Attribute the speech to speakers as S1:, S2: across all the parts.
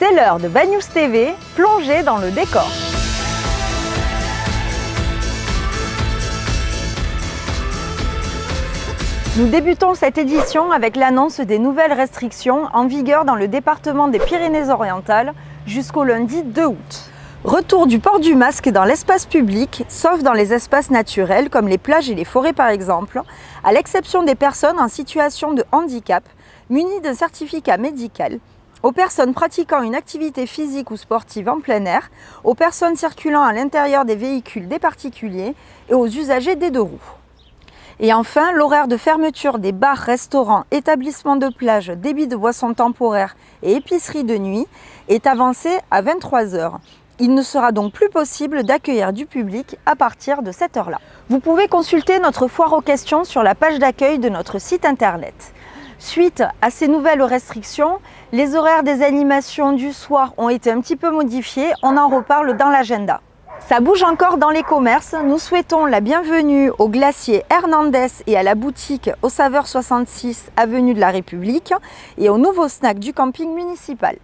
S1: C'est l'heure de Banews TV, plongée dans le décor. Nous débutons cette édition avec l'annonce des nouvelles restrictions en vigueur dans le département des Pyrénées-Orientales jusqu'au lundi 2 août. Retour du port du masque dans l'espace public, sauf dans les espaces naturels comme les plages et les forêts par exemple, à l'exception des personnes en situation de handicap munies d'un certificat médical, aux personnes pratiquant une activité physique ou sportive en plein air, aux personnes circulant à l'intérieur des véhicules des particuliers et aux usagers des deux roues. Et enfin, l'horaire de fermeture des bars, restaurants, établissements de plage, débits de boissons temporaires et épiceries de nuit est avancé à 23 h. Il ne sera donc plus possible d'accueillir du public à partir de cette heure-là. Vous pouvez consulter notre foire aux questions sur la page d'accueil de notre site internet. Suite à ces nouvelles restrictions, les horaires des animations du soir ont été un petit peu modifiés. On en reparle dans l'agenda. Ça bouge encore dans les commerces. Nous souhaitons la bienvenue au glacier Hernandez et à la boutique Aux Saveurs 66 avenue de la République et au nouveau snack du camping municipal.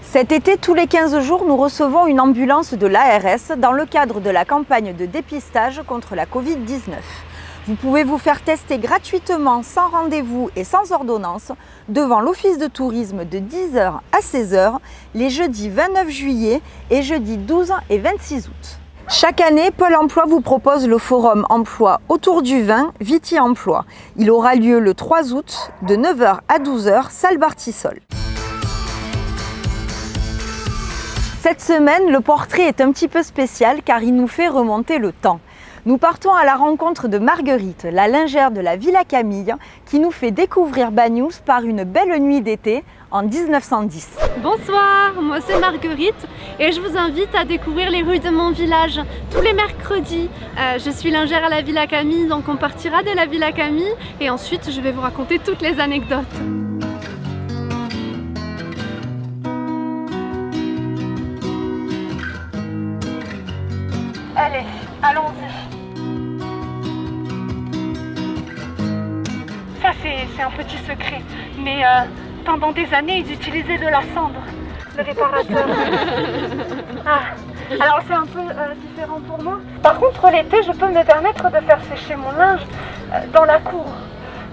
S1: Cet été, tous les 15 jours, nous recevons une ambulance de l'ARS dans le cadre de la campagne de dépistage contre la Covid-19. Vous pouvez vous faire tester gratuitement, sans rendez-vous et sans ordonnance, devant l'office de tourisme de 10 h à 16 h, les jeudis 29 juillet et jeudis 12 et 26 août. Chaque année, Pôle emploi vous propose le forum emploi autour du vin Viti Emploi. Il aura lieu le 3 août de 9 h à 12 h, salle Bartissol. Cette semaine, le portrait est un petit peu spécial car il nous fait remonter le temps. Nous partons à la rencontre de Marguerite, la lingère de la Villa Camille, qui nous fait découvrir Banews par une belle nuit d'été en 1910.
S2: Bonsoir, moi c'est Marguerite et je vous invite à découvrir les rues de mon village tous les mercredis. Je suis lingère à la Villa Camille, donc on partira de la Villa Camille et ensuite je vais vous raconter toutes les anecdotes.
S3: Allez, allons-y. Ça c'est un petit secret, mais pendant des années ils utilisaient de la cendre, le réparateur. Alors c'est un peu différent pour moi. Par contre l'été je peux me permettre de faire sécher mon linge dans la cour.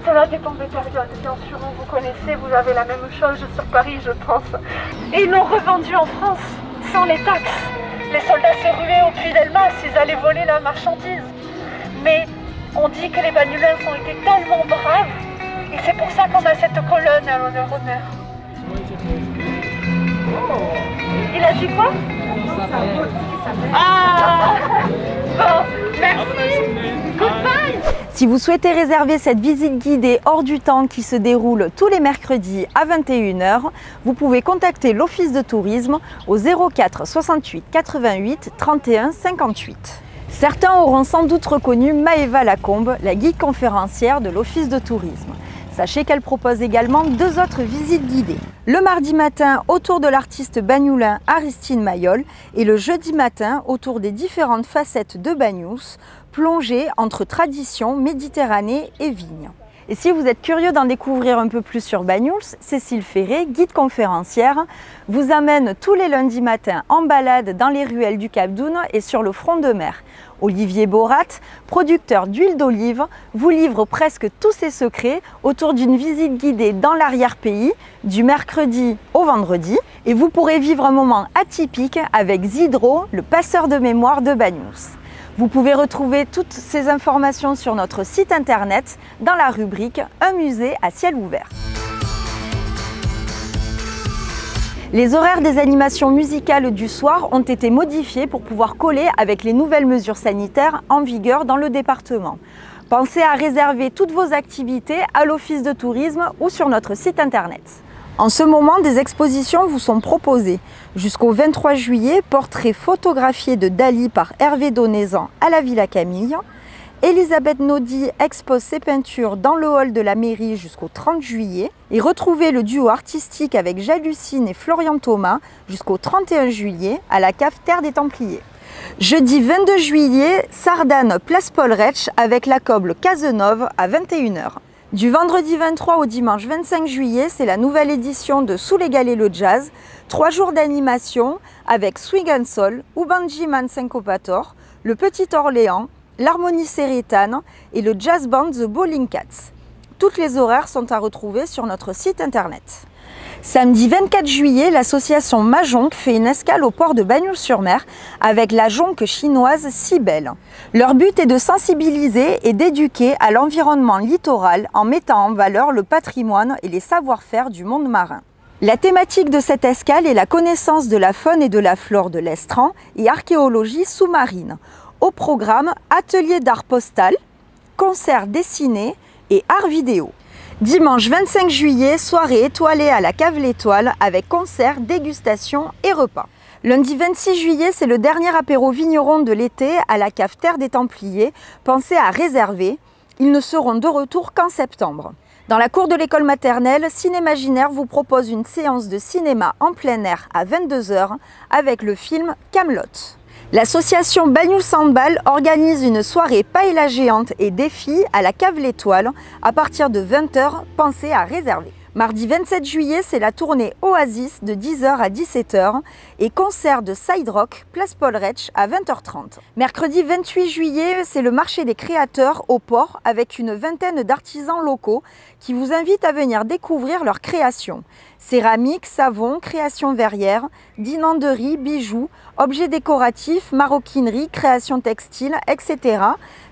S3: Cela dépend des périodes, bien sûr, vous connaissez, vous avez la même chose sur Paris je pense. Et ils l'ont revendu en France, sans les taxes. Les soldats se ruaient au Puy d'Elmas, ils allaient voler la marchandise. Mais on dit que les Bagnouliens ont été tellement braves, et c'est pour ça qu'on a cette colonne à l'honneur. Il a dit quoi? Ah bon, merci. Goodbye.
S1: Si vous souhaitez réserver cette visite guidée hors du temps qui se déroule tous les mercredis à 21 h, vous pouvez contacter l'office de tourisme au 04 68 88 31 58. Certains auront sans doute reconnu Maëva Lacombe, la guide conférencière de l'office de tourisme. Sachez qu'elle propose également 2 autres visites guidées. Le mardi matin autour de l'artiste bagnoulin Aristide Mayol et le jeudi matin autour des différentes facettes de Banews, plongée entre tradition, Méditerranée et vigne. Et si vous êtes curieux d'en découvrir un peu plus sur Banews, Cécile Ferré, guide conférencière, vous amène tous les lundis matins en balade dans les ruelles du Cap d'Oune et sur le front de mer. Olivier Borat, producteur d'huile d'olive, vous livre presque tous ses secrets autour d'une visite guidée dans l'arrière-pays du mercredi au vendredi. Et vous pourrez vivre un moment atypique avec Zidro, le passeur de mémoire de Banews. Vous pouvez retrouver toutes ces informations sur notre site internet dans la rubrique « Un musée à ciel ouvert ». Les horaires des animations musicales du soir ont été modifiés pour pouvoir coller avec les nouvelles mesures sanitaires en vigueur dans le département. Pensez à réserver toutes vos activités à l'office de tourisme ou sur notre site internet. En ce moment, des expositions vous sont proposées. Jusqu'au 23 juillet, portrait photographié de Dali par Hervé Donezan à la Villa Camille. Elisabeth Naudy expose ses peintures dans le hall de la mairie jusqu'au 30 juillet. Et retrouvez le duo artistique avec Jalucine et Florian Thomas jusqu'au 31 juillet à la cave Terre des Templiers. Jeudi 22 juillet, Sardane, place Paul Rech avec la coble Cazenove à 21 h. Du vendredi 23 au dimanche 25 juillet, c'est la nouvelle édition de Sous les galets le jazz. 3 jours d'animation avec Swing and Soul, Ubanji Man Syncopator, le Petit Orléans, l'Harmonie Sérétane et le Jazz Band The Bowling Cats. Toutes les horaires sont à retrouver sur notre site internet. Samedi 24 juillet, l'association Majonque fait une escale au port de Bagnols-sur-Mer avec la jonque chinoise Si Belle. Leur but est de sensibiliser et d'éduquer à l'environnement littoral en mettant en valeur le patrimoine et les savoir-faire du monde marin. La thématique de cette escale est la connaissance de la faune et de la flore de l'estran et archéologie sous-marine. Au programme, atelier d'art postal, concerts dessinés et art vidéo. Dimanche 25 juillet, soirée étoilée à la Cave l'Étoile avec concert, dégustation et repas. Lundi 26 juillet, c'est le dernier apéro vigneron de l'été à la Cave Terre des Templiers. Pensez à réserver, ils ne seront de retour qu'en septembre. Dans la cour de l'école maternelle, Cinémaginaire vous propose une séance de cinéma en plein air à 22 h avec le film Kaamelott. L'association Bagnols Handball organise une soirée paella géante et défi à la Cave l'Étoile à partir de 20 h. Pensez à réserver. Mardi 27 juillet, c'est la tournée Oasis de 10 h à 17 h et concert de Side Rock, place Paul Rech à 20 h 30. Mercredi 28 juillet, c'est le marché des créateurs au port avec une vingtaine d'artisans locaux qui vous invitent à venir découvrir leurs créations. Céramique, savon, création verrière, dinanderie, bijoux, objets décoratifs, maroquinerie, création textile, etc.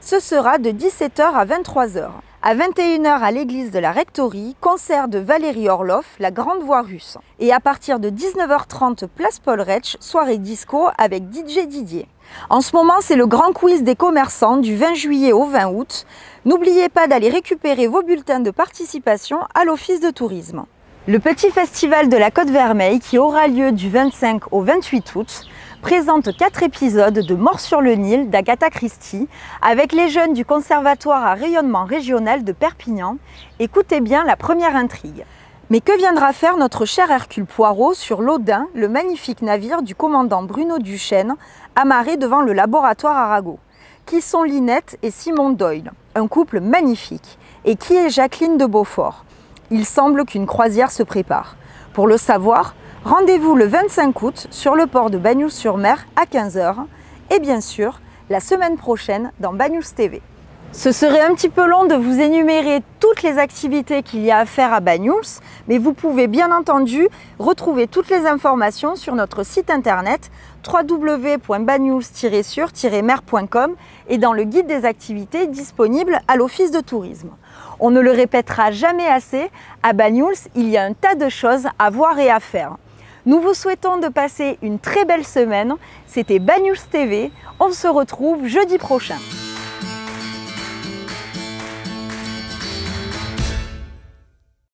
S1: Ce sera de 17 h à 23 h. À 21 h à l'église de la Rectorie, concert de Valérie Orloff, la Grande Voix russe. Et à partir de 19 h 30, place Paul Rech, soirée disco avec DJ Didier. En ce moment, c'est le grand quiz des commerçants du 20 juillet au 20 août. N'oubliez pas d'aller récupérer vos bulletins de participation à l'Office de tourisme. Le petit festival de la Côte Vermeille, qui aura lieu du 25 au 28 août, présente 4 épisodes de Mort sur le Nil d'Agatha Christie avec les jeunes du Conservatoire à rayonnement régional de Perpignan. Écoutez bien la première intrigue. Mais que viendra faire notre cher Hercule Poirot sur l'Odin, le magnifique navire du commandant Bruno Duchesne, amarré devant le laboratoire Arago? Qui sont Linette et Simon Doyle, un couple magnifique? Et qui est Jacqueline de Beaufort? Il semble qu'une croisière se prépare. Pour le savoir, rendez-vous le 25 août sur le port de Bagnols-sur-Mer à 15 h et bien sûr la semaine prochaine dans Bagnols TV. Ce serait un petit peu long de vous énumérer toutes les activités qu'il y a à faire à Bagnols, mais vous pouvez bien entendu retrouver toutes les informations sur notre site internet www.bagnols-sur-mer.com et dans le guide des activités disponible à l'Office de tourisme. On ne le répétera jamais assez, à Bagnols, il y a un tas de choses à voir et à faire. Nous vous souhaitons de passer une très belle semaine. C'était Bagnols TV. On se retrouve jeudi prochain.